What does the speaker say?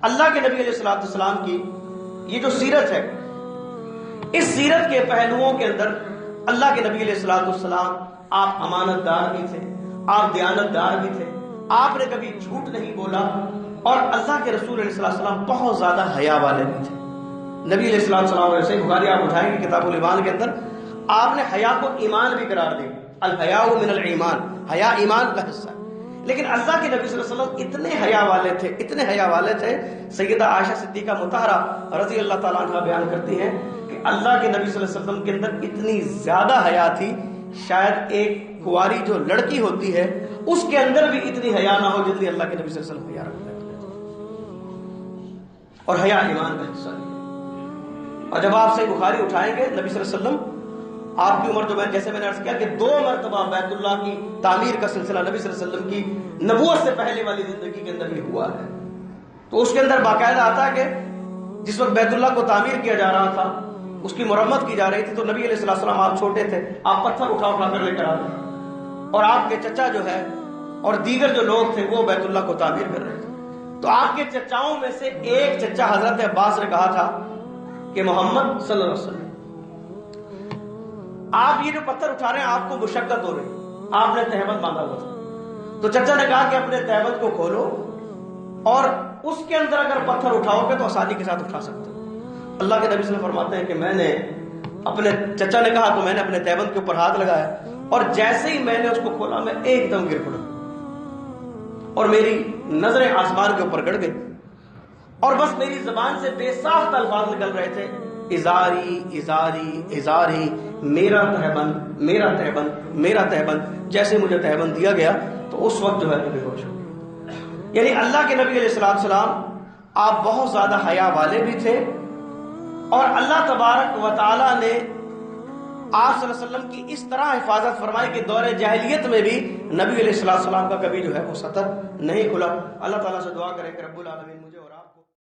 اللہ کے نبی علیہ السلام کی یہ جو سیرت ہے، اس سیرت کے پہلوؤں کے اندر اللہ کے نبی علیہ السلام آپ امانت دار بھی تھے، آپ دیانت دار بھی تھے، آپ نے کبھی جھوٹ نہیں بولا، اور اللہ کے رسول علیہ السلام بہت زیادہ حیا والے بھی تھے۔ نبی علیہ السلام ویسے بخاری آپ اٹھائیں گے کتاب الایمان کے اندر، آپ نے حیا کو ایمان بھی قرار دیا، الحیاء من الایمان، حیا ایمان کا حصہ ہے۔ لیکن اللہ کے نبی صلی اللہ علیہ وسلم اتنے حیا والے تھے، اتنے حیا والے تھے، سیدہ عائشہ صدیقہ مطہرہ رضی اللہ تعالیٰ عنہ بیان کرتی ہیں کہ اللہ کے نبی صلی اللہ علیہ وسلم کے اندر اتنی زیادہ حیا تھی، شاید ایک کنواری جو لڑکی ہوتی ہے اس کے اندر بھی اتنی حیا نہ ہو جتنی اللہ کے نبی صلی اللہ علیہ وسلم حیا رکھتے ہیں، اور حیا ایمان کا حصہ ہے۔ اور جب آپ صحیح بخاری اٹھائیں گے، نبی صلی اللہ علیہ وسلم آپ کی عمر جو جیسے میں نے عرض کیا کہ 2 مرتبہ بیت اللہ کی تعمیر کا سلسلہ نبی صلی اللہ علیہ وسلم کی نبوت سے پہلے والی زندگی کے اندر بھی ہوا ہے، تو اس کے اندر باقاعدہ آتا ہے کہ جس وقت بیت اللہ کو تعمیر کیا جا رہا تھا، اس کی مرمت کی جا رہی تھی، تو نبی علیہ السلام آپ چھوٹے تھے، آپ پتھر اٹھا کر لے کر آتے، اور آپ کے چچا جو ہے اور دیگر جو لوگ تھے وہ بیت اللہ کو تعمیر کر رہے تھے۔ تو آپ کے چچاؤں میں سے ایک چچا حضرت عباس نے کہا تھا کہ محمد صلی اللہ علیہ وسلم، آپ یہ جو پتھر اٹھا رہے ہیں آپ کو مشقت ہو رہی، آپ نے تہمت باندھا ہوا تھا۔ تو چچا نے کہا کہ اپنے تہمت کو کھولو اور اس کے اندر اگر پتھر اٹھاؤ گے تو آسانی کے ساتھ اٹھا سکتے ہو۔ اللہ کے نبی صلی اللہ علیہ وسلم فرماتے ہیں کہ میں نے اپنے چچا نے کہا تو میں نے اپنے تہمت کے اوپر ہاتھ لگایا، اور جیسے ہی میں نے اس کو کھولا میں ایک دم گر پڑا، اور میری نظریں آسمان کے اوپر گڑ گئی، اور بس میری زبان سے بے ساختہ الفاظ نکل رہے تھے، ازاری ازاری ازاری، میرا تہبند میرا تہبند میرا تہبند، جیسے مجھے تہبند دیا گیا تو اس وقت جو ہے بے ہوش ہو گیا۔ یعنی اللہ کے نبی علیہ السلام آپ بہت زیادہ حیا والے بھی تھے، اور اللہ تبارک و تعالی نے آپ صلی اللہ علیہ وسلم کی اس طرح حفاظت فرمائی کہ دور جاہلیت میں بھی نبی علیہ السلام کا کبھی جو ہے وہ سطر نہیں کھلا۔ اللہ تعالیٰ سے دعا کریں کہ رب العالمین